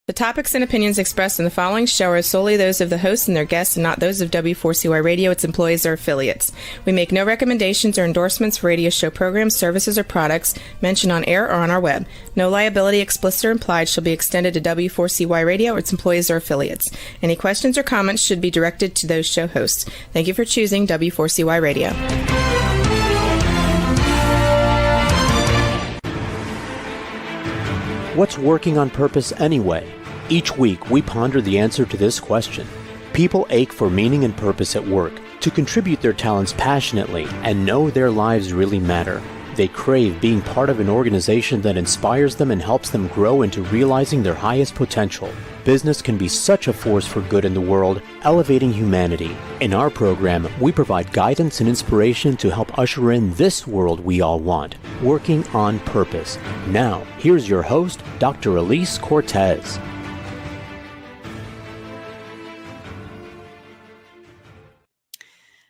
The topics and opinions expressed in the following show are solely those of the host and their guests and not those of W4CY Radio, its employees, or affiliates. We make no recommendations or endorsements for radio show programs, services, or products mentioned on air or on our web. No liability, explicit or implied, shall be extended to W4CY Radio or its employees or affiliates. Any questions or comments should be directed to those show hosts. Thank you for choosing W4CY Radio. What's working on purpose anyway? Each week, we ponder the answer to this question. People ache for meaning and purpose at work, to contribute their talents passionately and know their lives really matter. They crave being part of an organization that inspires them and helps them grow into realizing their highest potential. Business can be such a force for good in the world, elevating humanity. In our program, we provide guidance and inspiration to help usher in this world we all want, working on purpose. Now, here's your host, Dr. Elise Cortez.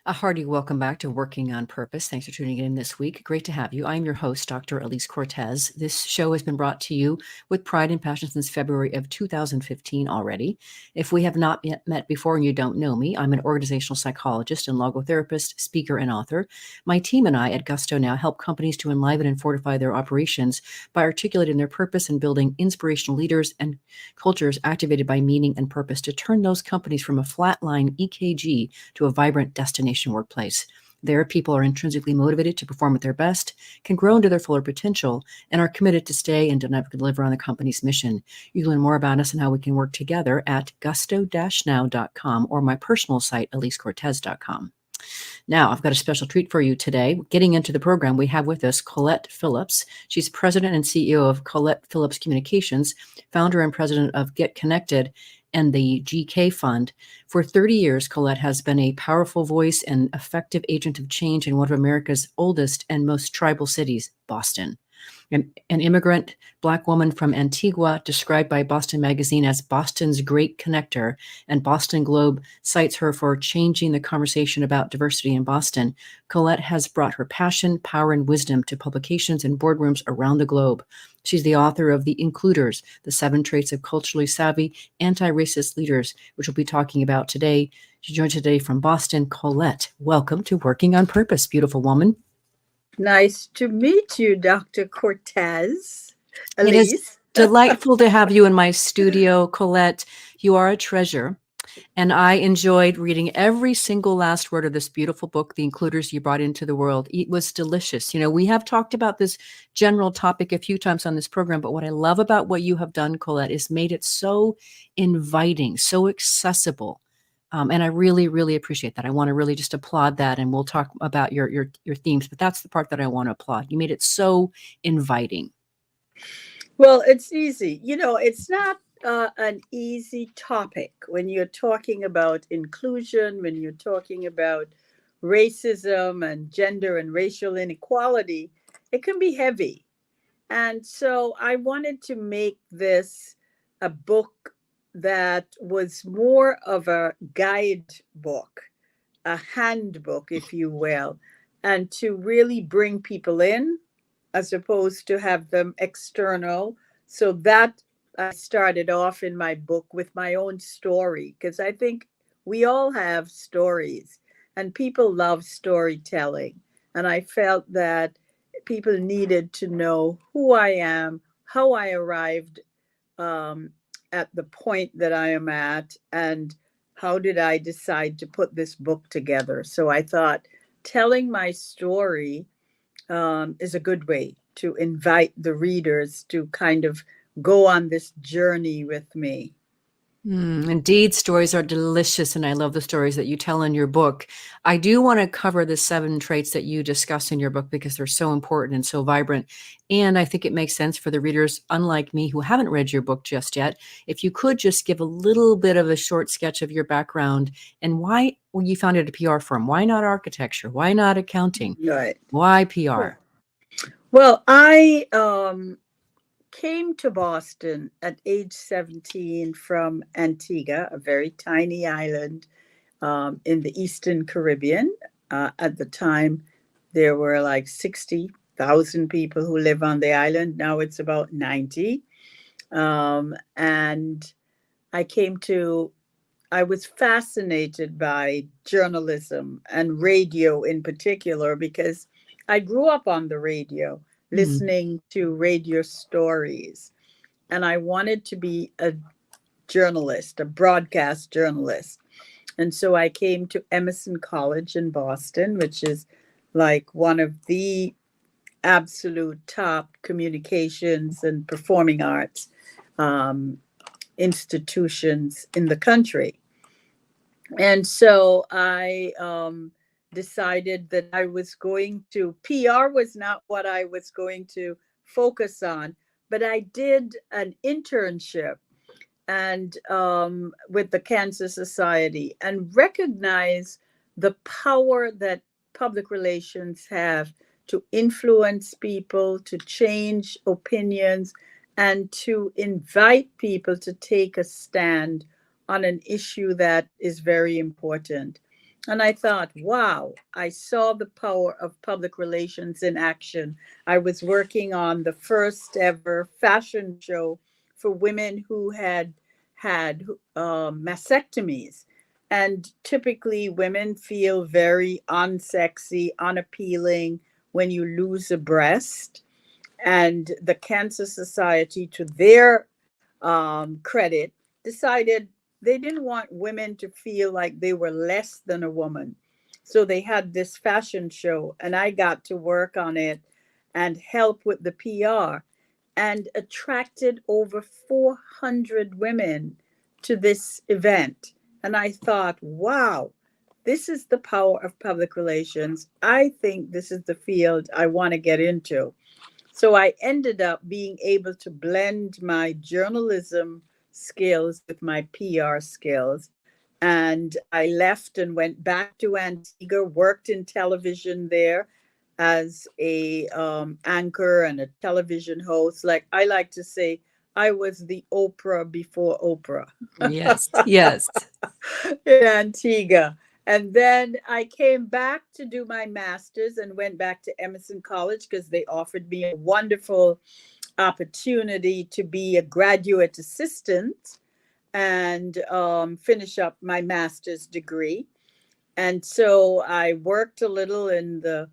A hearty welcome back to Working on Purpose. Thanks for tuning in this week. Great to have you. I'm your host, Dr. Elise Cortez. This show has been brought to you with pride and passion since February of 2015 already. If we have not yet met before and you don't know me, I'm an organizational psychologist and logotherapist, speaker, and author. My team and I at Gusto now help companies to enliven and fortify their operations by articulating their purpose and building inspirational leaders and cultures activated by meaning and purpose to turn those companies from a flatline EKG to a vibrant destination workplace. There, people are intrinsically motivated to perform at their best, can grow into their fuller potential, and are committed to stay and deliver on the company's mission. You can learn more about us and how we can work together at gusto-now.com or my personal site, elisecortez.com. Now, I've got a special treat for you today. Getting into the program, we have with us Colette Phillips. She's president and CEO of Colette Phillips Communications, founder and president of Get Connected and the GK Fund. For 30 years, Colette has been a powerful voice and effective agent of change in one of America's oldest and most tribal cities, Boston. An immigrant Black woman from Antigua, described by Boston Magazine as Boston's great connector, and Boston Globe cites her for changing the conversation about diversity in Boston. Colette has brought her passion, power, and wisdom to publications and boardrooms around the globe. She's the author of The Includers, The 7 Traits of Culturally Savvy Anti-Racist Leaders, which we'll be talking about today. She joined today from Boston. Colette, welcome to Working on Purpose, beautiful woman. Nice to meet you, Dr. Cortez. Elise. It is delightful to have you in my studio, Colette. You are a treasure, and I enjoyed reading every single last word of this beautiful book, The Includers you brought into the world. It was delicious. You know, we have talked about this general topic a few times on this program, but what I love about what you have done, Colette, is made it so inviting, so accessible. And I really, really appreciate that. I want to really just applaud that, and we'll talk about your themes, but that's the part that I want to applaud. You made it so inviting. Well, it's easy. You know, it's not an easy topic when you're talking about inclusion, when you're talking about racism and gender and racial inequality. It can be heavy. And so I wanted to make this a book that was more of a guidebook, a handbook, if you will, and to really bring people in as opposed to have them external. So that I started off in my book with my own story, because I think we all have stories and people love storytelling. And I felt that people needed to know who I am, how I arrived at the point that I am at, and how did I decide to put this book together. So I thought telling my story is a good way to invite the readers to kind of go on this journey with me. Indeed, stories are delicious, and I love the stories that you tell in your book. I do want to cover the 7 traits that you discuss in your book because they're so important and so vibrant. And I think it makes sense for the readers, unlike me, who haven't read your book just yet, if you could just give a little bit of a short sketch of your background and why you founded a PR firm. Why not architecture? Why not accounting? Right. Why PR? Well, I came to Boston at age 17 from Antigua, a very tiny island in the Eastern Caribbean. At the time, there were like 60,000 people who live on the island. Now it's about 90. And I was fascinated by journalism and radio in particular because I grew up on the radio, Mm. listening to radio stories. And I wanted to be a journalist, a broadcast journalist. And so I came to Emerson College in Boston, which is like one of the absolute top communications and performing arts um, institutions in the country. And so I decided that PR was not what I was going to focus on, but I did an internship and with the Cancer Society and recognize the power that public relations have to influence people, to change opinions, and to invite people to take a stand on an issue that is very important. And I thought, wow, I saw the power of public relations in action. I was working on the first ever fashion show for women who had mastectomies. And typically, women feel very unsexy, unappealing when you lose a breast. And the Cancer Society, to their credit, decided they didn't want women to feel like they were less than a woman. So they had this fashion show, and I got to work on it and help with the PR and attracted over 400 women to this event. And I thought, wow, this is the power of public relations. I think this is the field I want to get into. So I ended up being able to blend my journalism skills with my PR skills. And I left and went back to Antigua, worked in television there as a anchor and a television host. Like I like to say, I was the Oprah before Oprah. Yes, yes. In Antigua. And then I came back to do my master's and went back to Emerson College because they offered me a wonderful opportunity to be a graduate assistant and finish up my master's degree. And so I worked a little in the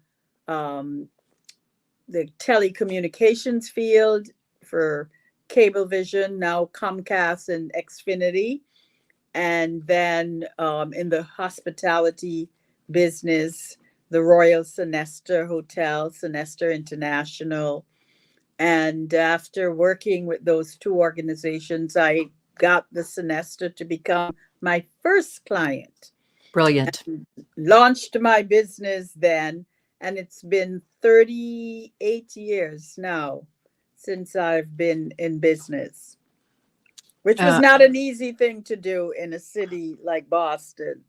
telecommunications field for Cablevision, now Comcast and Xfinity, and then in the hospitality business, the Royal Sonesta Hotel, Sonesta International. And after working with those two organizations, I got the Sonesta to become my first client. Brilliant. Launched my business then, and it's been 38 years now since I've been in business, which was Uh, not an easy thing to do in a city like Boston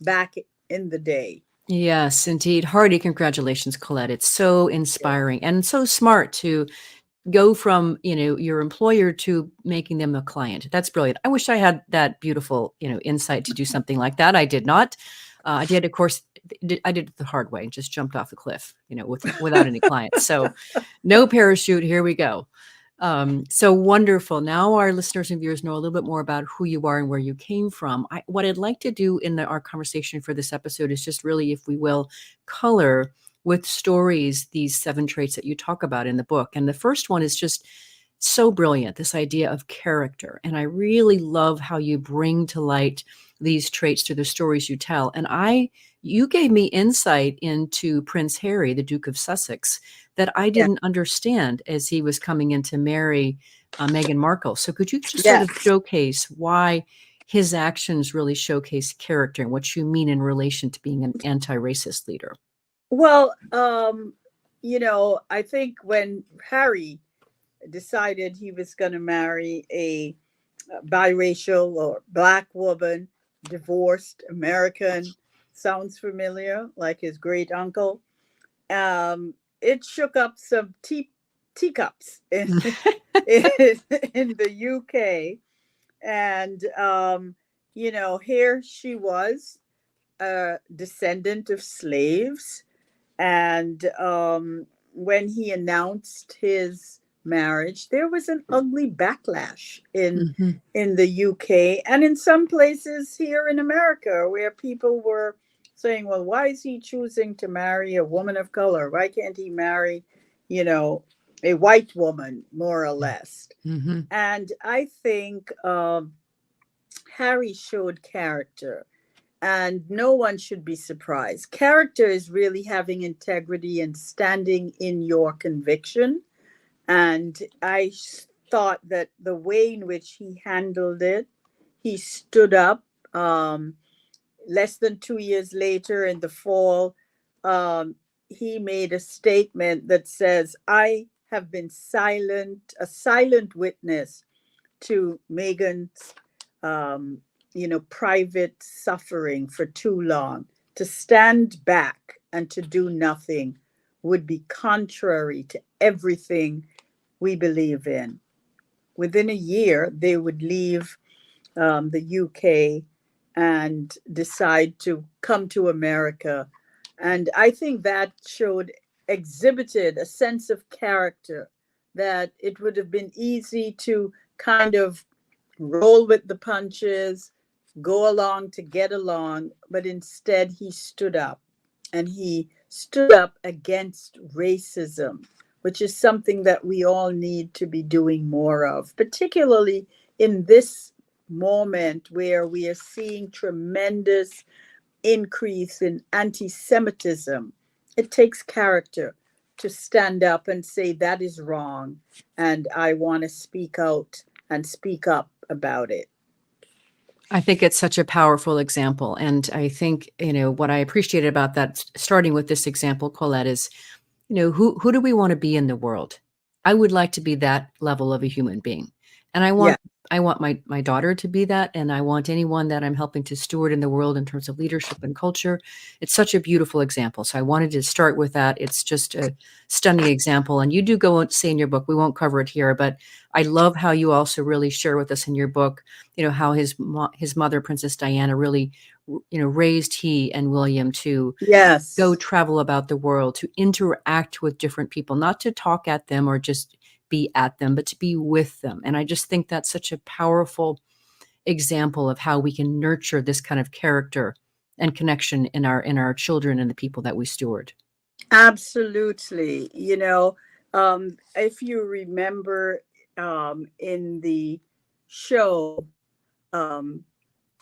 back in the day. yes, indeed. Hearty congratulations, Colette. It's so inspiring and so smart to go from, your employer to making them a client. That's brilliant. I wish I had that beautiful, insight to do something like that. I did not. I did, of course, I did it the hard way and just jumped off a cliff, without any clients. So no parachute. Here we go. So wonderful. Now our listeners and viewers know a little bit more about who you are and where you came from. What I'd like to do in our conversation for this episode is just really, if we will, color with stories these 7 traits that you talk about in the book. And the first one is just so brilliant, this idea of character. And I really love how you bring to light these traits through the stories you tell. And you gave me insight into Prince Harry, the Duke of Sussex, that I Yeah. didn't understand as he was coming in to marry Meghan Markle. So could you just sort of Yes. showcase why his actions really showcase character and what you mean in relation to being an anti-racist leader? Well, I think when Harry decided he was going to marry a biracial or black woman, divorced American, sounds familiar, like his great uncle. It shook up some teacups in, in the UK. And, here she was, a descendant of slaves. And when he announced his marriage, there was an ugly backlash Mm-hmm. in the UK and in some places here in America, where people were saying, well, why is he choosing to marry a woman of color? Why can't he marry, you know, a white woman, more or less? Mm-hmm. And I think Harry showed character, and no one should be surprised. Character is really having integrity and standing in your conviction. And I thought that the way in which he handled it, he stood up. Less than 2 years later, in the fall, um, he made a statement that says, I have been a silent witness to Megan's, um, private suffering for too long. To stand back and to do nothing would be contrary to everything we believe in. Within a year, they would leave the UK and decide to come to America. And I think that exhibited a sense of character, that it would have been easy to kind of roll with the punches, go along to get along, but instead he stood up, and he stood up against racism, which is something that we all need to be doing more of, particularly in this moment where we are seeing tremendous increase in anti-Semitism. It takes character to stand up and say that is wrong, and I want to speak out and speak up about it. I think it's such a powerful example. And I think, what I appreciated about that, starting with this example, Colette, is, who do we want to be in the world? I would like to be that level of a human being. And Yeah, I want my daughter to be that. And I want anyone that I'm helping to steward in the world in terms of leadership and culture. It's such a beautiful example. So I wanted to start with that. It's just a stunning example. And you do go and say in your book, we won't cover it here, but I love how you also really share with us in your book, how his mother, Princess Diana, really, raised he and William to go yes, travel about the world, to interact with different people, not to talk at them or just be at them, but to be with them. And I just think that's such a powerful example of how we can nurture this kind of character and connection in our children and the people that we steward. absolutely. If you remember, in the show, um,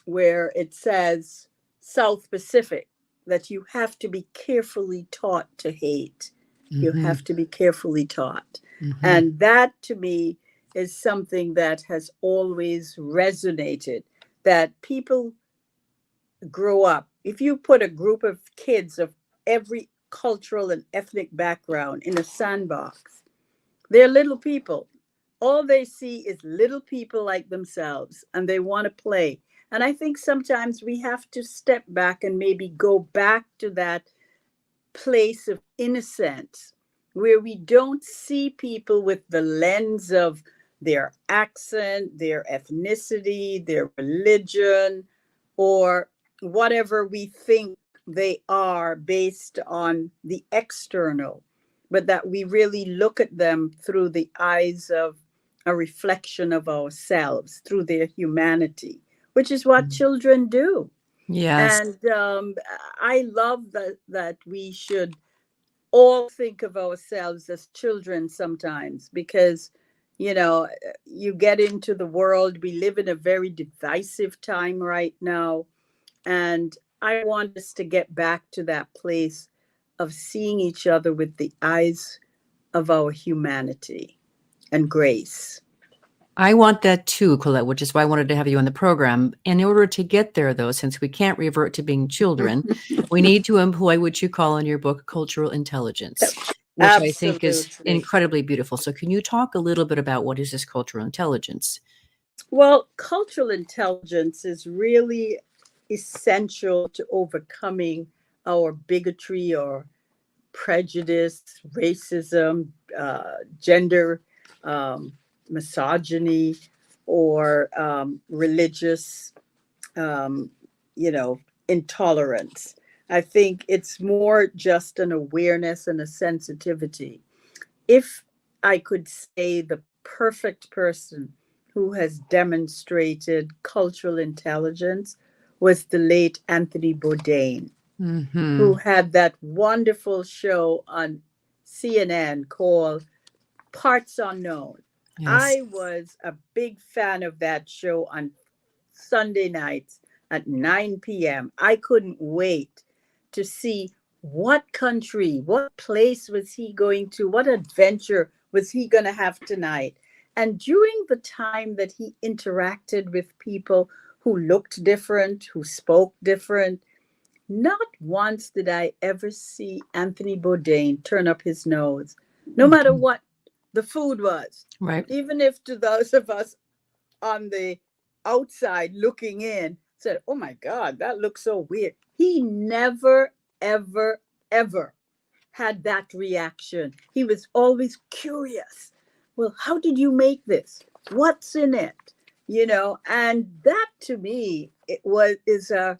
where it says South Pacific, that you have to be carefully taught to hate. You Hmm. have to be carefully taught. Hmm. And that to me is something that has always resonated, that people grow up. If you put a group of kids of every cultural and ethnic background in a sandbox, they're little people. All they see is little people like themselves, and they want to play. And I think sometimes we have to step back and maybe go back to that place of innocence, where we don't see people with the lens of their accent, their ethnicity, their religion, or whatever we think they are based on the external, but that we really look at them through the eyes of a reflection of ourselves, through their humanity, which is what children do. Yes. And I love that we should all think of ourselves as children sometimes, because you get into the world. We live in a very divisive time right now, and I want us to get back to that place of seeing each other with the eyes of our humanity and grace. I want that too, Colette, which is why I wanted to have you on the program. In order to get there, though, since we can't revert to being children, we need to employ what you call in your book cultural intelligence, which I think is Absolutely. incredibly beautiful. So, can you talk a little bit about what is this cultural intelligence? Well, cultural intelligence is really essential to overcoming our bigotry or prejudice, racism, gender, um, misogyny, or religious, um, intolerance. I think it's more just an awareness and a sensitivity. If I could say the perfect person who has demonstrated cultural intelligence was the late Anthony Bourdain, who had that wonderful show on CNN called Parts Unknown. Yes. I was a big fan of that show on Sunday nights at 9 p.m. I couldn't wait to see what country, what place was he going to, what adventure was he going to have tonight. And during the time that he interacted with people who looked different, who spoke different, not once did I ever see Anthony Bourdain turn up his nose, no matter what the food was. Right. Even if to those of us on the outside looking in said, oh my God, that looks so weird. He never, ever, ever had that reaction. He was always curious. Well, how did you make this? What's in it? You know, and that to me, is a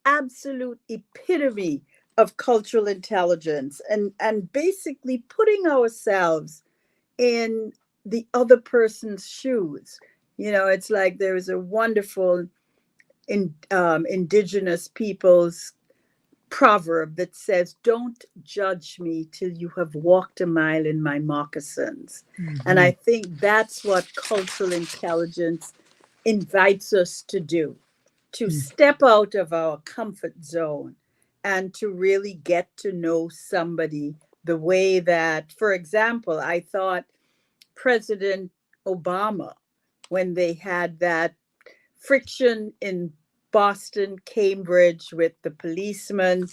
absolute epitome of cultural intelligence and basically putting ourselves in the other person's shoes. You know, it's like there is a wonderful indigenous people's proverb that says, don't judge me till you have walked a mile in my moccasins. And I think that's what cultural intelligence invites us to do, to step out of our comfort zone and to really get to know somebody the way that, for example, I thought President Obama, when they had that friction in Boston, Cambridge with the policeman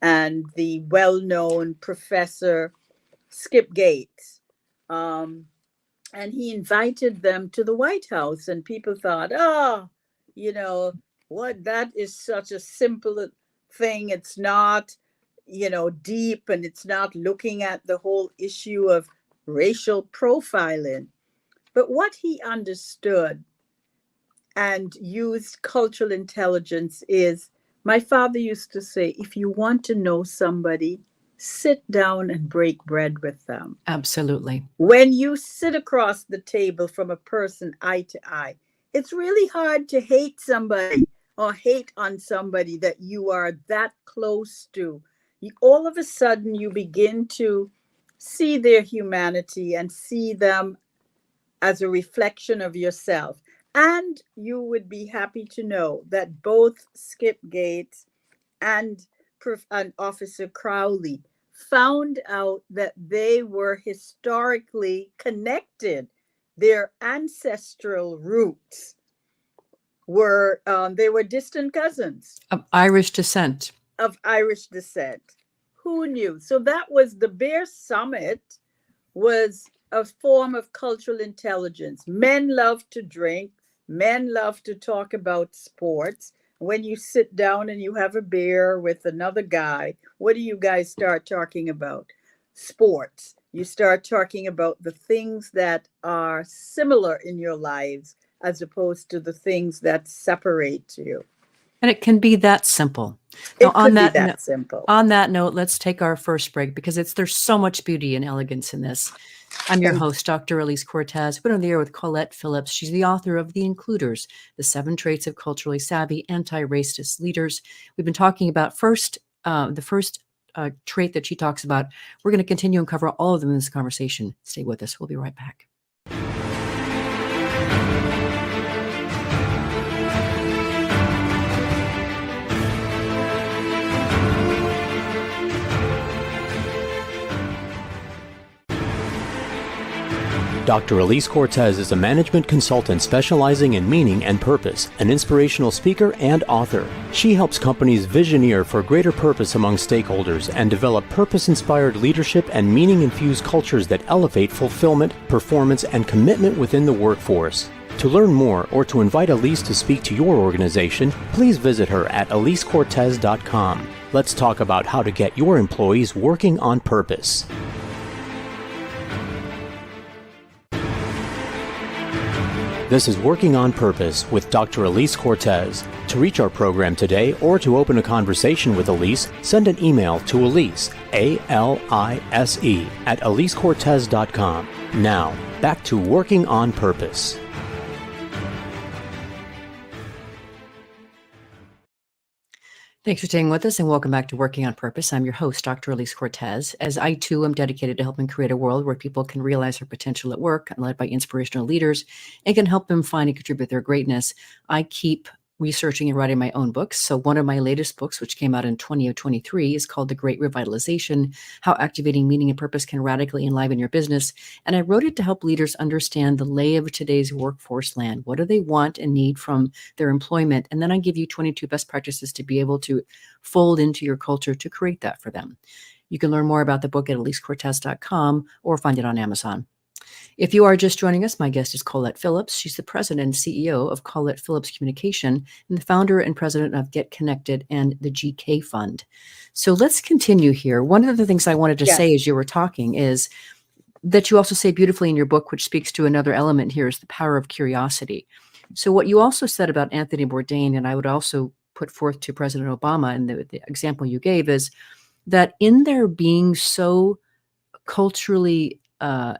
and the well-known professor Skip Gates, and he invited them to the White House, and people thought, oh, you know, what, that is such a simple thing. It's not, you know, deep, and it's not looking at the whole issue of racial profiling. But what he understood and used cultural intelligence is, my father used to say, if you want to know somebody, sit down and break bread with them. Absolutely. When you sit across the table from a person eye to eye, it's really hard to hate somebody or hate on somebody that you are that close to. All of a sudden, you begin to see their humanity and see them as a reflection of yourself. And you would be happy to know that both Skip Gates and Officer Crowley found out that they were historically connected. Their ancestral roots were, they were distant cousins. Of Irish descent. Who knew? So that was the Bear Summit, was a form of cultural intelligence. Men love to drink. Men love to talk about sports. When you sit down and you have a beer with another guy, what do you guys start talking about? Sports. You start talking about the things that are similar in your lives as opposed to the things that separate you. And it can be that simple. It could be that simple. On that note, let's take our first break because there's so much beauty and elegance in this. I'm your host, Dr. Elise Cortez. We're on the air with Colette Phillips. She's the author of The Includers, The 7 Traits of Culturally Savvy Anti-Racist Leaders. We've been talking about the first trait that she talks about. We're going to continue and cover all of them in this conversation. Stay with us. We'll be right back. Dr. Elise Cortez is a management consultant specializing in meaning and purpose, an inspirational speaker and author. She helps companies visioneer for greater purpose among stakeholders and develop purpose-inspired leadership and meaning-infused cultures that elevate fulfillment, performance, and commitment within the workforce. To learn more or to invite Elise to speak to your organization, please visit her at elisecortez.com. Let's talk about how to get your employees working on purpose. This is Working on Purpose with Dr. Elise Cortez. To reach our program today or to open a conversation with Elise, send an email to Elise, A-L-I-S-E, at elisecortez.com. Now, back to Working on Purpose. Thanks for staying with us and welcome back to Working on Purpose. I'm your host, Dr. Elise Cortez, as I too am dedicated to helping create a world where people can realize their potential at work, led by inspirational leaders, and can help them find and contribute their greatness. I keep researching and writing my own books. So one of my latest books, which came out in 2023, is called The Great Revitalization: How Activating Meaning and Purpose Can Radically Enliven Your Business. And I wrote it to help leaders understand the lay of today's workforce land. What do they want and need from their employment? And then I give you 22 best practices to be able to fold into your culture to create that for them. You can learn more about the book at elisecortez.com or find it on Amazon. If you are just joining us, my guest is Colette Phillips. She's the president and CEO of Colette Phillips Communication and the founder and president of Get Connected and the GK Fund. So let's continue here. One of the things I wanted to say as you were talking is that you also say beautifully in your book, which speaks to another element here, is the power of curiosity. So what you also said about Anthony Bourdain, and I would also put forth to President Obama, and the example you gave is that in their being so culturally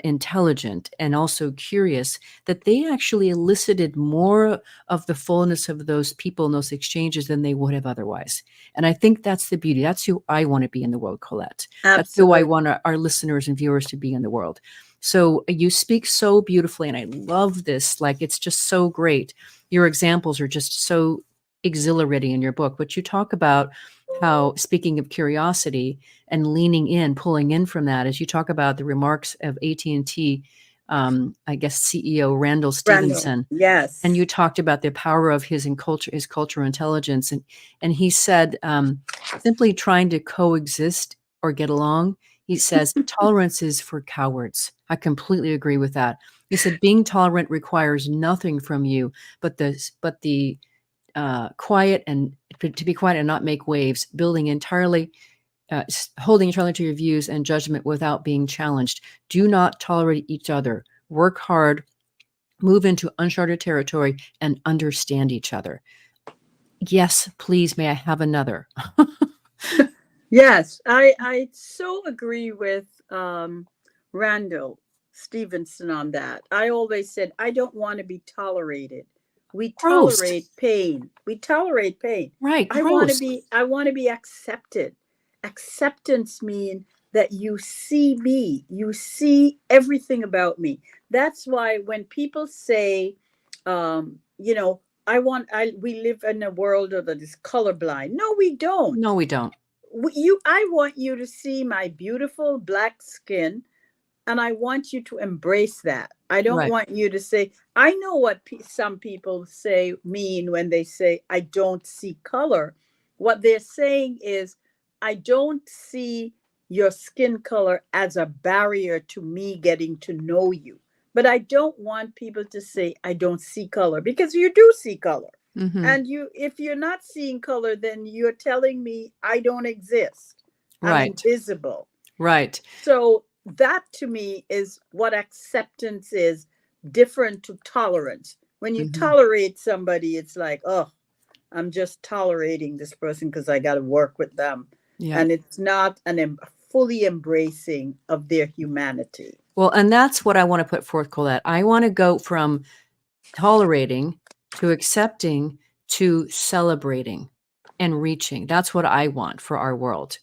intelligent and also curious, that they actually elicited more of the fullness of those people in those exchanges than they would have otherwise. And I think that's the beauty. That's who I want to be in the world, Colette. Absolutely. That's who I want our listeners and viewers to be in the world. So you speak so beautifully, and I love this. Like, it's just so great. Your examples are just so exhilarating in your book, but you talk about how, speaking of curiosity and leaning in, pulling in from that, as you talk about the remarks of AT&T, I guess CEO Randall Stevenson. Yes. And you talked about the power of his cultural intelligence. And he said, simply trying to coexist or get along, he says, tolerance is for cowards. I completely agree with that. He said, being tolerant requires nothing from you, but the quiet and to be quiet and not make waves, holding entirely to your views and judgment without being challenged. Do not tolerate each other. Work hard, move into uncharted territory, and understand each other. Yes, please, may I have another? Yes, I so agree with Randall Stevenson on that. I always said, I don't want to be tolerated. We Gross. tolerate pain. We tolerate pain. Right, I want gross. to be accepted. Acceptance means that you see me, you see everything about me. That's why when people say, we live in a world that is colorblind. No, we don't. No, we don't. I want you to see my beautiful black skin, and I want you to embrace that. I don't Right. want you to say, I know what some people mean when they say, I don't see color. What they're saying is, I don't see your skin color as a barrier to me getting to know you. But I don't want people to say, I don't see color, because you do see color. Mm-hmm. And if you're not seeing color, then you're telling me I don't exist. I'm invisible. Right. So that to me is what acceptance is, different to tolerance. When you tolerate somebody, it's like, oh, I'm just tolerating this person because I got to work with them. Yeah. And it's not fully embracing of their humanity. Well, and that's what I want to put forth, Colette. I want to go from tolerating to accepting to celebrating and reaching. That's what I want for our world.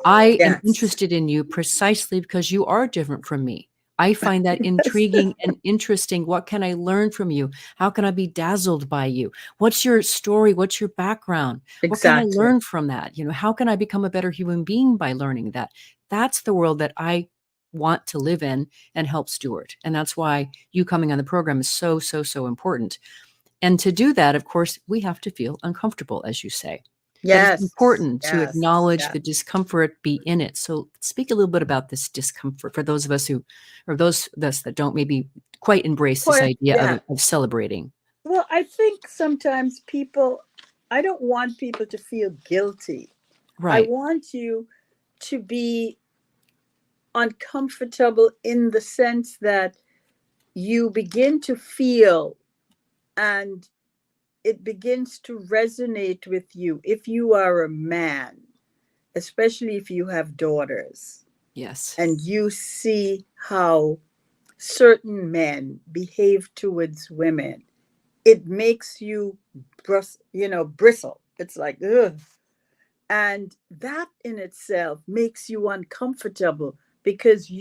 I am interested in you precisely because you are different from me. I find that intriguing and interesting. What can I learn from you? How can I be dazzled by you? What's your story? What's your background? What can I learn from that? How can I become a better human being by learning that? That's the world that I want to live in and help steward. And that's why you coming on the program is so, so, so important. And to do that, of course, we have to feel uncomfortable, as you say. Yes. But it's important to acknowledge the discomfort, be in it. So speak a little bit about this discomfort for those of us that don't maybe quite embrace this idea of celebrating. Well, I think sometimes I don't want people to feel guilty. Right. I want you to be uncomfortable in the sense that you begin to feel and it begins to resonate with you. If you are a man, especially if you have daughters. Yes. And you see how certain men behave towards women, it makes you, bristle. It's like, ugh. And that in itself makes you uncomfortable because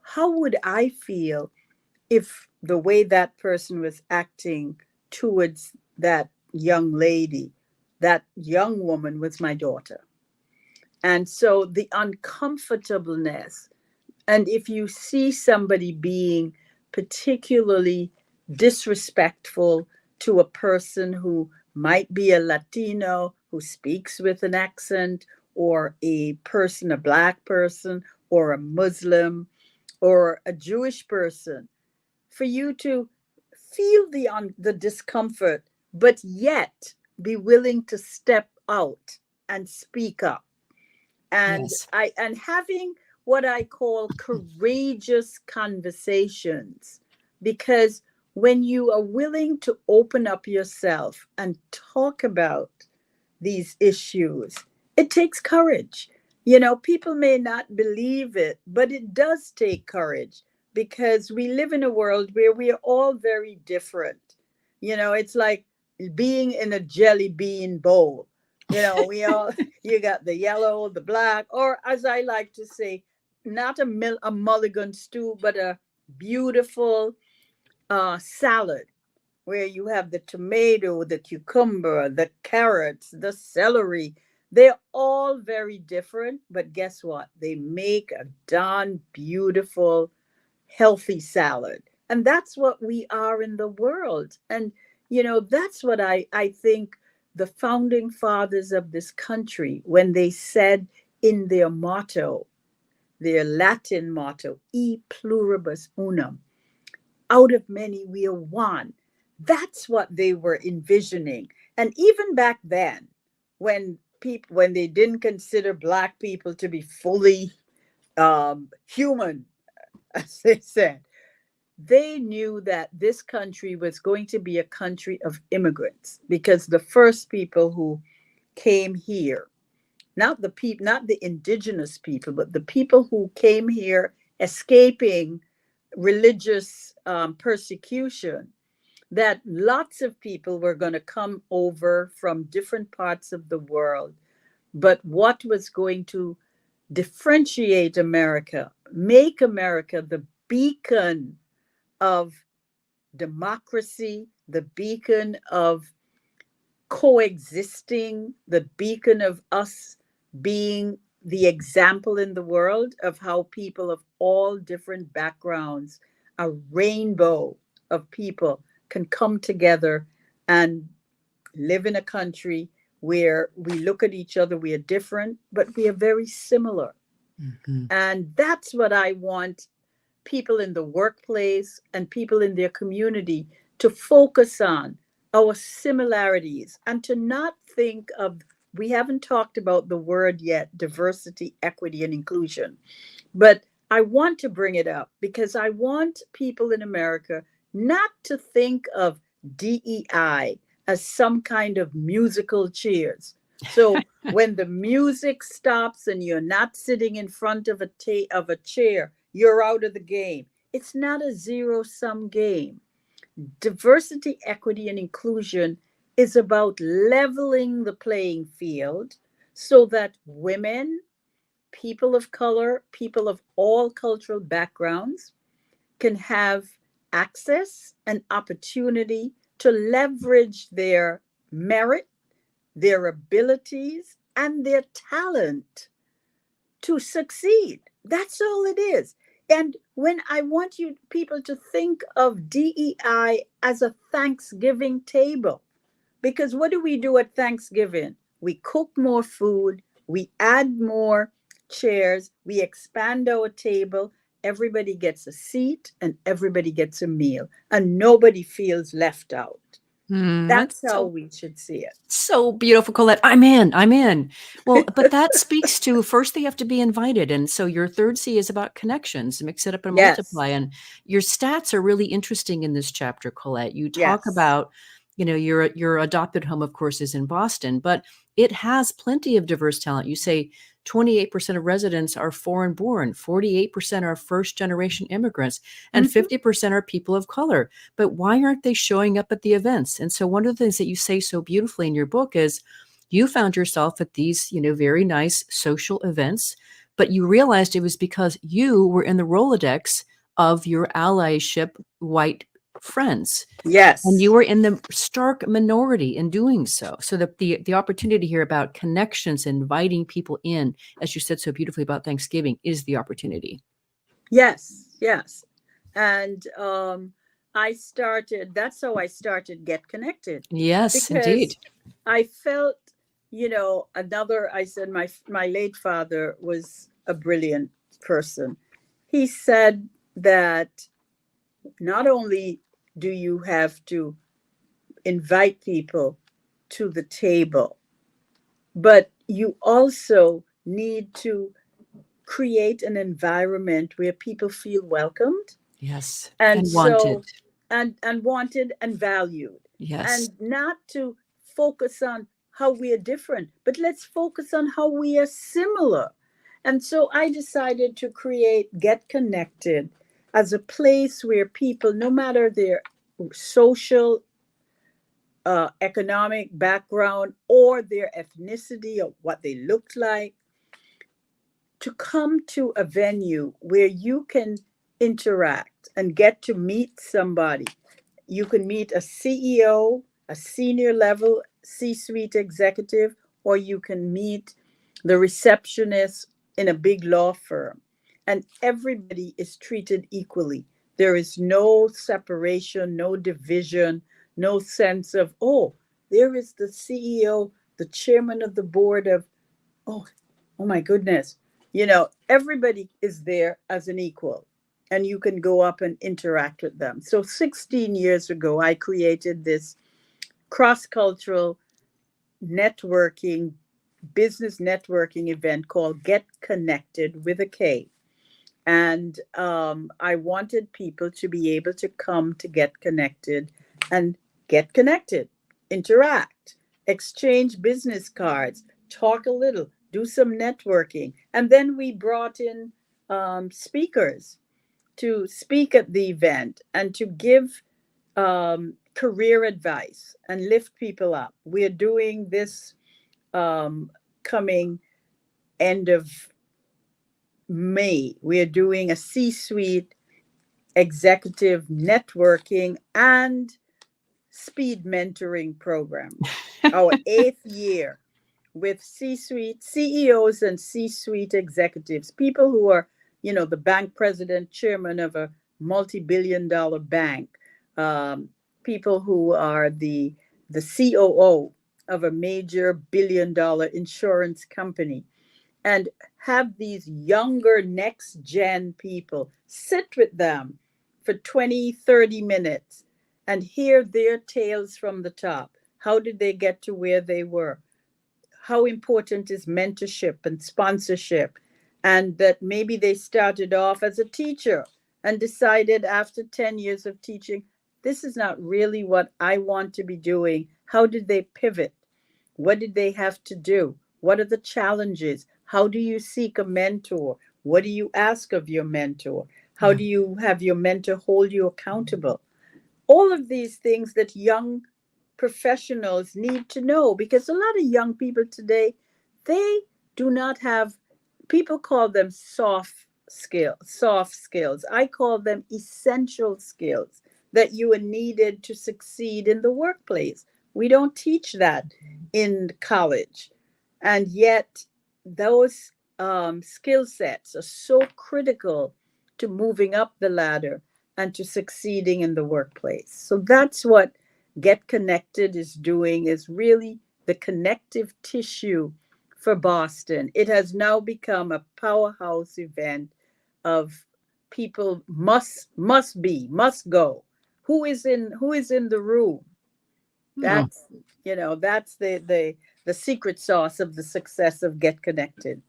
how would I feel if the way that person was acting towards that young lady, that young woman was my daughter. And so the uncomfortableness, and if you see somebody being particularly disrespectful to a person who might be a Latino who speaks with an accent, or a black person, or a Muslim, or a Jewish person, for you to feel the discomfort, but yet be willing to step out and speak up, Yes. and having what I call courageous conversations, because when you are willing to open up yourself and talk about these issues, it takes courage. People may not believe it, but it does take courage, because we live in a world where we are all very different. It's like being in a jelly bean bowl. We all, you got the yellow, the black, or as I like to say, not a mulligan stew, but a beautiful salad, where you have the tomato, the cucumber, the carrots, the celery. They're all very different, but guess what? They make a darn beautiful, healthy salad. And that's what we are in the world. And, that's what I think the founding fathers of this country, when they said in their motto, their Latin motto, e pluribus unum, out of many we are one. That's what they were envisioning. And even back then, when they didn't consider black people to be fully human, as they said, they knew that this country was going to be a country of immigrants, because the first people who came here, not the indigenous people, but the people who came here escaping religious persecution, that lots of people were going to come over from different parts of the world. But what was going to differentiate America, make America the beacon of democracy, the beacon of coexisting, the beacon of us being the example in the world of how people of all different backgrounds, a rainbow of people, can come together and live in a country where we look at each other, we are different, but we are very similar. Mm-hmm. And that's what I want people in the workplace and people in their community to focus on, our similarities, and to not think of, we haven't talked about the word yet, diversity, equity, and inclusion. But I want to bring it up because I want people in America not to think of DEI as some kind of musical chairs. So when the music stops and you're not sitting in front of a chair, you're out of the game. It's not a zero-sum game. Diversity, equity, and inclusion is about leveling the playing field so that women, people of color, people of all cultural backgrounds can have access and opportunity to leverage their merit, their abilities, and their talent to succeed. That's all it is. And when I want you people to think of DEI as a Thanksgiving table, because what do we do at Thanksgiving? We cook more food, we add more chairs, we expand our table, everybody gets a seat and everybody gets a meal, and nobody feels left out. That's That's how so we should see it. so beautiful, Colette. I'm in. I'm in. Well, but that speaks to first they have to be invited, and so your third C is about connections. Mix it up and Yes, multiply. And your stats are really interesting in this chapter, Colette. You talk yes, about your adopted home, of course, is in Boston, but it has plenty of diverse talent. You say 28% of residents are foreign born, 48% are first generation immigrants, and 50% are people of color. But why aren't they showing up at the events? And so one of the things that you say so beautifully in your book is you found yourself at these, very nice social events, but you realized it was because you were in the Rolodex of your allyship white friends. Yes. And you were in the stark minority in doing so. So the opportunity here about connections, inviting people in, as you said so beautifully about Thanksgiving, is the opportunity. Yes, yes. And that's how I started Get Connected. Yes, indeed. Because I felt, I said my late father was a brilliant person. He said that not only do you have to invite people to the table, but you also need to create an environment where people feel welcomed, Yes. and And wanted. so and wanted and valued, Yes. and not to focus on how we are different, but let's focus on how we are similar. And so I decided to create Get Connected as a place where people, no matter their social, economic background, or their ethnicity, or what they looked like, to come to a venue where you can interact and get to meet somebody. You can meet a CEO, a senior level C suite executive, or you can meet the receptionist in a big law firm. And everybody is treated equally. There is no separation, no division, no sense of, oh, there is the CEO, the chairman of the board of, oh, oh my goodness. Everybody is there as an equal, and you can go up and interact with them. So 16 years ago, I created this cross-cultural networking, business networking event called Get Connected with a K. And I wanted people to be able to come to Get Connected and get connected, interact, exchange business cards, talk a little, do some networking. And then we brought in speakers to speak at the event and to give career advice and lift people up. We're doing this coming end of May. We're doing a C suite executive networking and speed mentoring program, our 8th year, with C-suite CEOs and C-suite executives, people who are, the bank president, chairman of a multi-billion-dollar bank, people who are the COO of a major billion-dollar insurance company, and have these younger next gen people sit with them for 20, 30 minutes and hear their tales from the top. How did they get to where they were? How important is mentorship and sponsorship? And that maybe they started off as a teacher and decided after 10 years of teaching, this is not really what I want to be doing. How did they pivot? What did they have to do? What are the challenges? How do you seek a mentor? What do you ask of your mentor? How do you have your mentor hold you accountable? All of these things that young professionals need to know, because a lot of young people today, they do not have, people call them soft skills. I call them essential skills that you are needed to succeed in the workplace. We don't teach that in college. And yet those skill sets are so critical to moving up the ladder and to succeeding in the workplace. So that's what Get Connected is doing, is really the connective tissue for Boston. It has now become a powerhouse event of people must go. Who is in the room? That's that's the secret sauce of the success of Get Connected.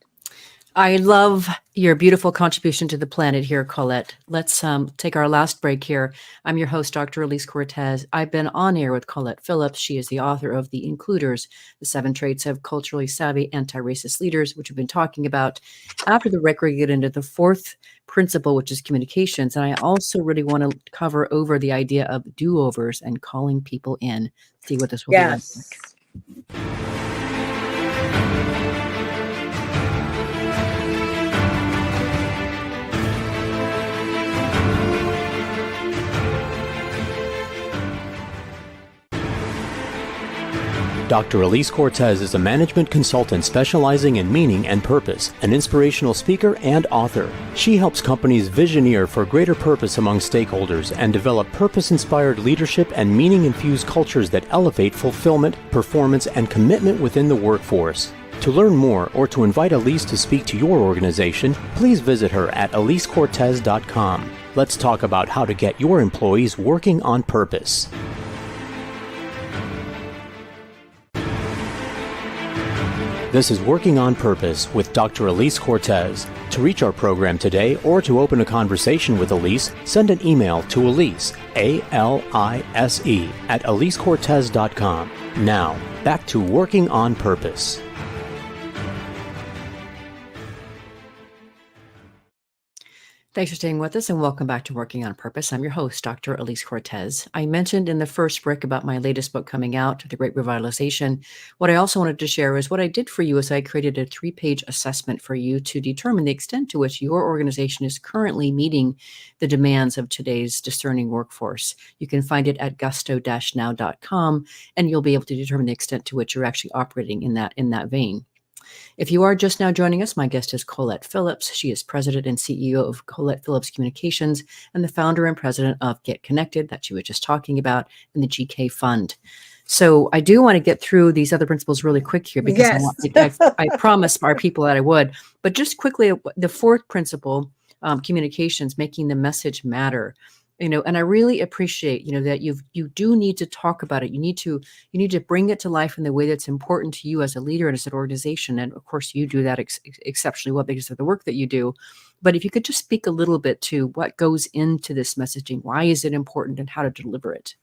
I love your beautiful contribution to the planet here, Colette. Let's take our last break here. I'm your host, Dr. Elise Cortez. I've been on air with Colette Phillips. She is the author of The Includers, The 7 Traits of Culturally Savvy Anti-Racist Leaders, which we've been talking about. After the break, we get into the 4th principle, which is communications. And I also really want to cover over the idea of do-overs and calling people in. See what this will be like. Dr. Elise Cortez is a management consultant specializing in meaning and purpose, an inspirational speaker and author. She helps companies visioneer for greater purpose among stakeholders and develop purpose-inspired leadership and meaning-infused cultures that elevate fulfillment, performance, and commitment within the workforce. To learn more or to invite Elise to speak to your organization, please visit her at elisecortez.com. Let's talk about how to get your employees working on purpose. This is Working on Purpose with Dr. Elise Cortez. To reach our program today or to open a conversation with Elise, send an email to Elise, A-L-I-S-E, at elisecortez.com. Now, back to Working on Purpose. Thanks for staying with us and welcome back to Working on Purpose. I'm your host, Dr. Elise Cortez. I mentioned in the first break about my latest book coming out, The Great Revitalization. What I also wanted to share is what I did for you is I created a 3-page assessment for you to determine the extent to which your organization is currently meeting the demands of today's discerning workforce. You can find it at gusto-now.com, and you'll be able to determine the extent to which you're actually operating in that vein. If you are just now joining us, my guest is Colette Phillips. She is president and CEO of Colette Phillips Communications and the founder and president of Get Connected that you were just talking about and the GK Fund. So I do want to get through these other principles really quick here because I promised our people that I would. But just quickly, the 4th principle, communications, making the message matter. And I really appreciate, that you do need to talk about it. You need to bring it to life in the way that's important to you as a leader and as an organization. And of course, you do that exceptionally well because of the work that you do. But if you could just speak a little bit to what goes into this messaging, why is it important and how to deliver it?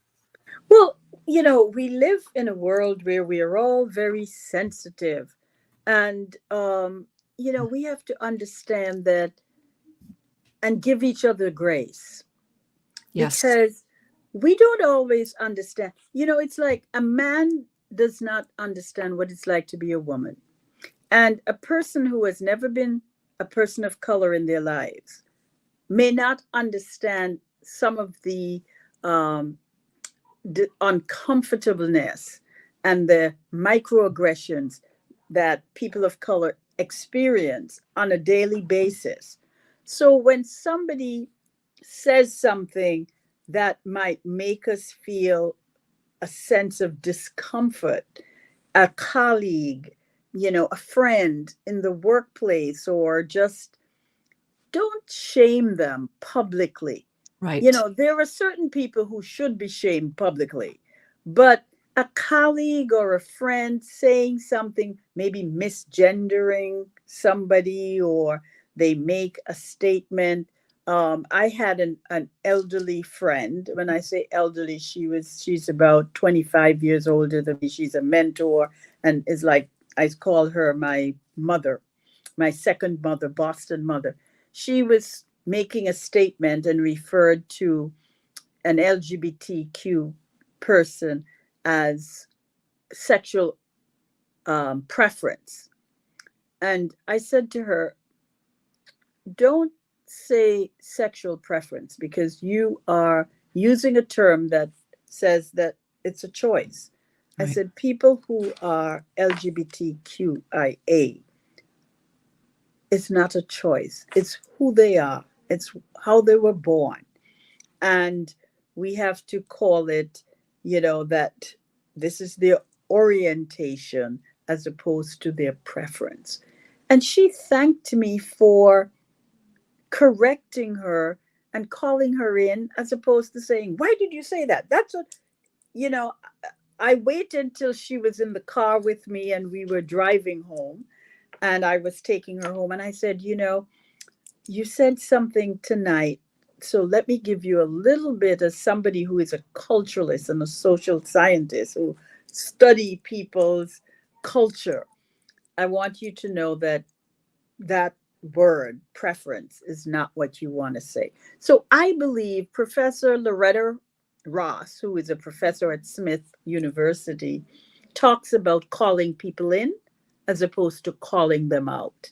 Well, we live in a world where we are all very sensitive. And, we have to understand that and give each other grace. Yes. Because we don't always understand. It's like a man does not understand what it's like to be a woman. And a person who has never been a person of color in their lives may not understand some of the uncomfortableness and the microaggressions that people of color experience on a daily basis. So when somebody says something that might make us feel a sense of discomfort, a colleague, a friend in the workplace, or just don't shame them publicly. Right. There are certain people who should be shamed publicly, but a colleague or a friend saying something, maybe misgendering somebody, or they make a statement. I had an elderly friend. When I say elderly, she's about 25 years older than me. She's a mentor and is like, I call her my mother, my second mother, Boston mother. She was making a statement and referred to an LGBTQ person as sexual preference. And I said to her, don't say sexual preference because you are using a term that says that it's a choice. Right. I said, people who are LGBTQIA, it's not a choice. It's who they are. It's how they were born. And we have to call it, that this is their orientation as opposed to their preference. And she thanked me for correcting her and calling her in as opposed to saying, why did you say that? That's what, I waited until she was in the car with me and we were driving home. and I was taking her home, and I said, you said something tonight. So let me give you a little bit as somebody who is a culturalist and a social scientist who study people's culture. I want you to know that that word preference is not what you want to say. So I believe Professor Loretta Ross, who is a professor at Smith University, talks about calling people in as opposed to calling them out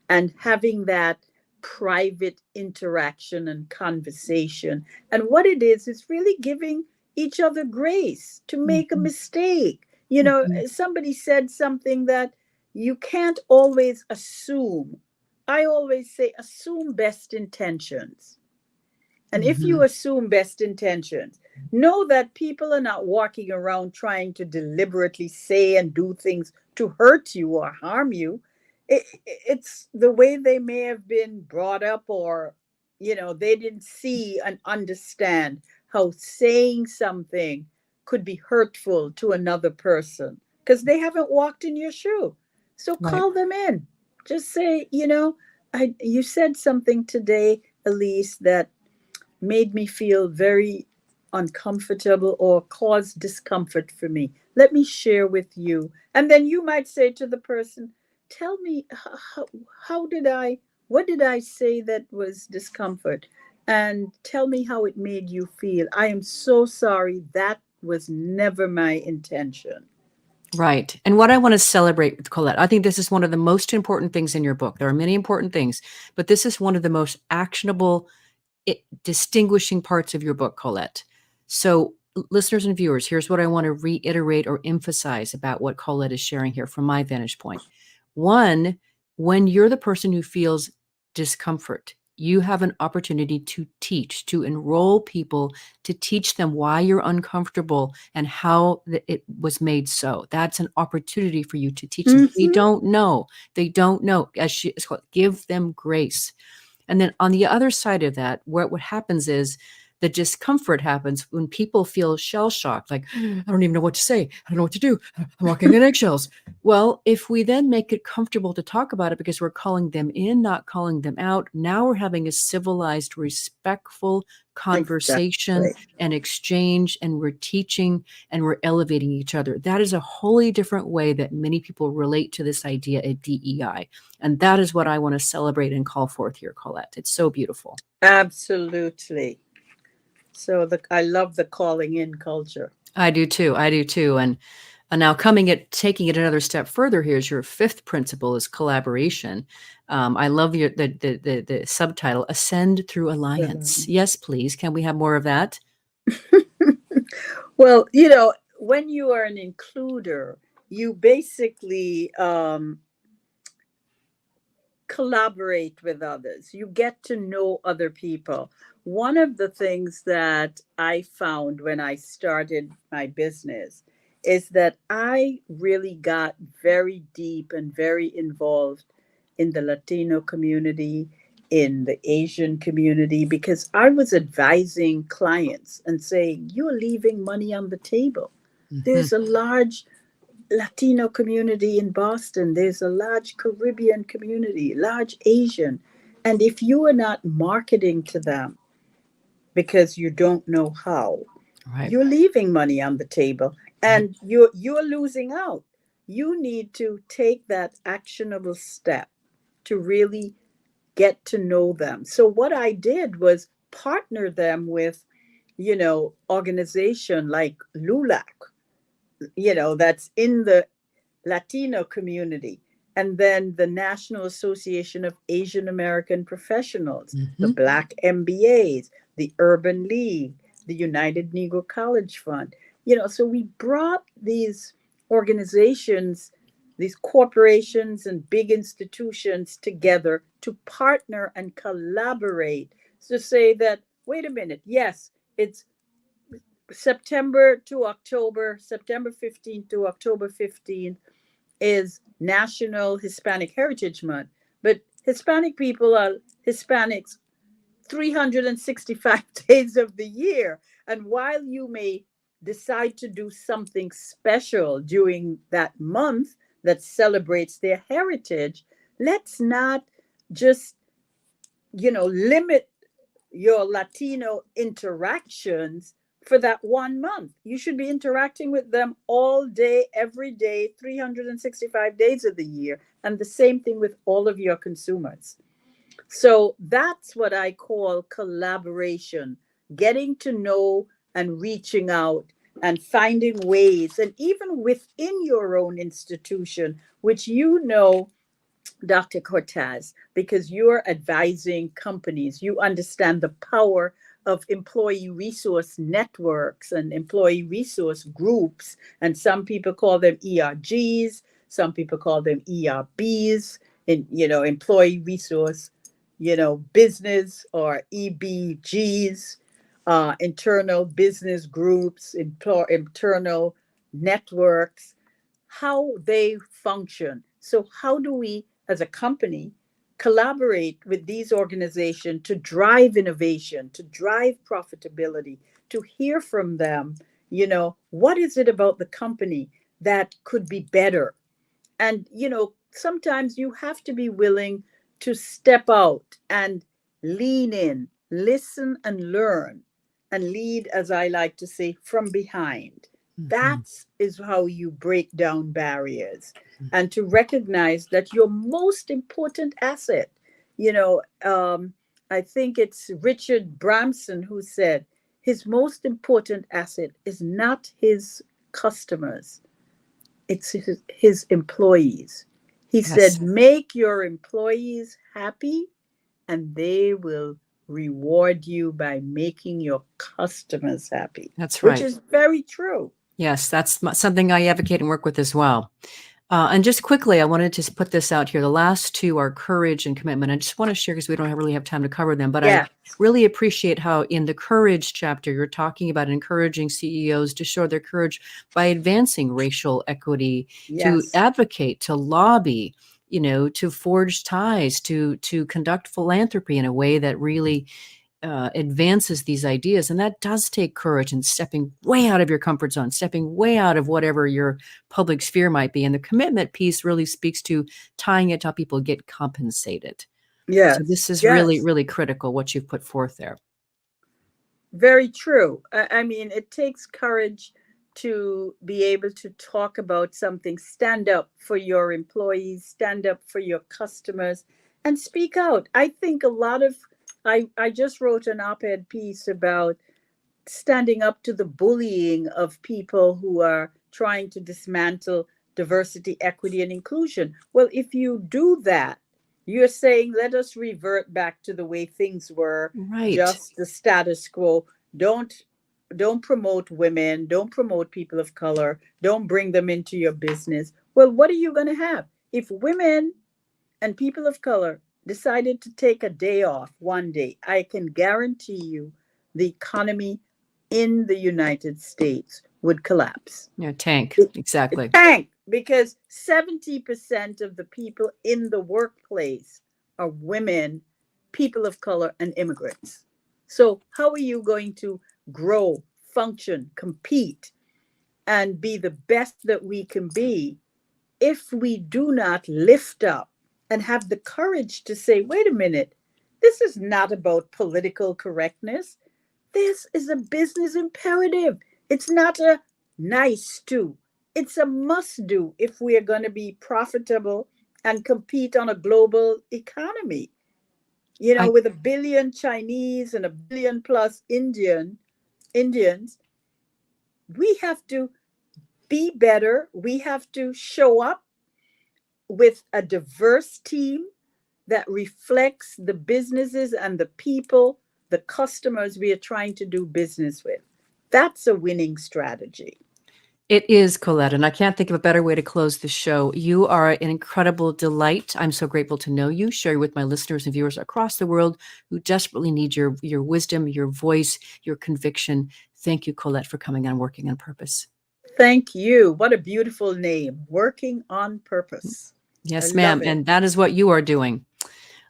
and having that private interaction and conversation. And what it is really giving each other grace to make a Mhm. mistake. Mhm. Somebody said something that you can't always assume. I always say assume best intentions. And if you Mhm. assume best intentions, know that people are not walking around trying to deliberately say and do things to hurt you or harm you. It's the way they may have been brought up, or, they didn't see and understand how saying something could be hurtful to another person because they haven't walked in your shoe. So Right. call them in. Just say, you said something today, Elise, that made me feel very uncomfortable or caused discomfort for me. Let me share with you. And then you might say to the person, tell me, how did what did I say that was discomfort? And tell me how it made you feel. I am so sorry. That was never my intention. Right. And what I want to celebrate with Colette, I think this is one of the most important things in your book. There are many important things, but this is one of the most actionable, distinguishing parts of your book, Colette. So, listeners and viewers, here's what I want to reiterate or emphasize about what Colette is sharing here from my vantage point. One, when you're the person who feels discomfort, you have an opportunity to teach, to enroll people, to teach them why you're uncomfortable and how it was made so. That's an opportunity for you to teach them. They Mm-hmm. don't know. They don't know. As she is called, give them grace. And then on the other side of that, what happens is the discomfort happens when people feel shell shocked, like, I don't even know what to say. I don't know what to do. I'm walking on eggshells. Well, if we then make it comfortable to talk about it because we're calling them in, not calling them out, now we're having a civilized, respectful conversation Exactly. and exchange, and we're teaching and we're elevating each other. That is a wholly different way that many people relate to this idea of DEI. And that is what I want to celebrate and call forth here, Colette. It's so beautiful. Absolutely. So I love the calling in culture. I do too. I do too. And now taking it another step further, here's your fifth principle is collaboration. I love the subtitle, Ascend Through Alliance. Yes, please. Can we have more of that? Well, when you are an includer, you basically collaborate with others. You get to know other people. One of the things that I found when I started my business is that I really got very deep and very involved in the Latino community, in the Asian community, because I was advising clients and saying, you're leaving money on the table. Mhm. There's a large Latino community in Boston. There's a large Caribbean community, large Asian. And if you are not marketing to them because you don't know how, Right. you're leaving money on the table Right. and you're losing out. You need to take that actionable step to really get to know them. So what I did was partner them with, organization like LULAC, that's in the Latino community, and then the National Association of Asian American Professionals, the Mhm. Black MBAs, the Urban League, the United Negro College Fund. So we brought these organizations, these corporations and big institutions together to partner and collaborate to say that, wait a minute, yes, it's September 15th to October 15th is National Hispanic Heritage Month. But Hispanic people are Hispanics 365 days of the year. And while you may decide to do something special during that month that celebrates their heritage, let's not just, limit your Latino interactions for that 1 month. You should be interacting with them all day, every day, 365 days of the year. And the same thing with all of your consumers. So that's what I call collaboration, getting to know and reaching out and finding ways, and even within your own institution, which Dr. Cortez, because you're advising companies, you understand the power of employee resource networks and employee resource groups. And some people call them ERGs, some people call them ERBs, employee resource, business, or EBGs, internal business groups, internal networks, how they function. So, how do we, as a company, collaborate with these organizations to drive innovation, to drive profitability, to hear from them? What is it about the company that could be better? And, sometimes you have to be willing to step out and lean in, listen and learn, and lead, as I like to say, from behind. That is how you break down barriers, and to recognize that your most important asset, I think it's Richard Branson who said his most important asset is not his customers, it's his employees. He Yes, said, make your employees happy and they will reward you by making your customers happy, that's which right. is very true. Yes, that's something I advocate and work with as well. And just quickly, I wanted to put this out here. The last two are courage and commitment. I just want to share because we don't really have time to cover them, but I Yeah. really appreciate how in the courage chapter, you're talking about encouraging CEOs to show their courage by advancing racial equity, to Yes. advocate, to lobby, to forge ties, to conduct philanthropy in a way that really advances these ideas. And that does take courage and stepping way out of your comfort zone, stepping way out of whatever your public sphere might be. And the commitment piece really speaks to tying it to how people get compensated. So Yes. this is really, Yes. really critical, what you've put forth there. Very true. I mean, it takes courage to be able to talk about something, stand up for your employees, stand up for your customers, and speak out. I think a lot of, I just wrote an op ed piece about standing up to the bullying of people who are trying to dismantle diversity, equity, and inclusion. Well, if you do that, you're saying, let us revert back to the way things were, Right. just the status quo. Don't don't promote women, don't promote people of color, don't bring them into your business. Well, what are you going to have if women and people of color decided to take a day off one day? I can guarantee you the economy in the United States would collapse. Yeah, tank. It Exactly. tanked because 70% of the people in the workplace are women, people of color, and immigrants. So, how are you going to grow, function, compete, and be the best that we can be if we do not lift up and have the courage to say, wait a minute, this is not about political correctness. This is a business imperative. It's not a nice to, it's a must do if we are going to be profitable and compete on a global economy. I With a billion Chinese and a billion plus Indians, we have to be better. We have to show up with a diverse team that reflects the businesses and the people, the customers we are trying to do business with. That's a winning strategy. It is, Colette, and I can't think of a better way to close the show. You are an incredible delight. I'm so grateful to know you, share with my listeners and viewers across the world who desperately need your wisdom, your voice, your conviction. Thank you, Colette, for coming on Working on Purpose. Thank you. What a beautiful name. Working on Purpose. I Yes, love ma'am. it. And that is what you are doing.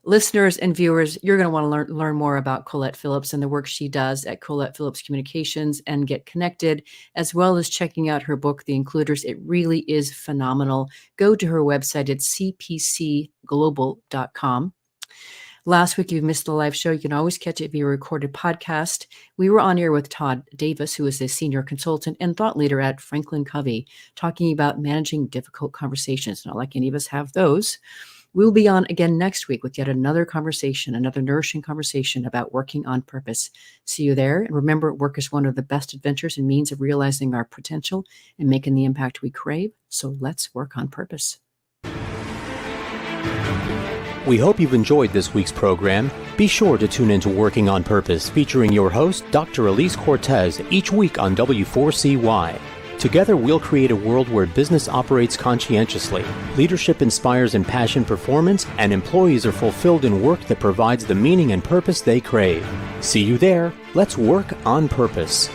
Listeners and viewers, you're going to want to learn more about Colette Phillips and the work she does at Colette Phillips Communications and get connected, as well as checking out her book, The Includers. It really is phenomenal. Go to her website at cultivateglobal.com. Last week, if you missed the live show, you can always catch it via recorded podcast. We were on air with Todd Davis, who is a senior consultant and thought leader at Franklin Covey, talking about managing difficult conversations. Not like any of us have those. We'll be on again next week with yet another conversation, another nourishing conversation about working on purpose. See you there. And remember, work is one of the best adventures and means of realizing our potential and making the impact we crave. So let's work on purpose. We hope you've enjoyed this week's program. Be sure to tune into Working on Purpose, featuring your host, Dr. Elise Cortez, each week on W4CY. Together, we'll create a world where business operates conscientiously, leadership inspires impassioned performance, and employees are fulfilled in work that provides the meaning and purpose they crave. See you there. Let's work on purpose.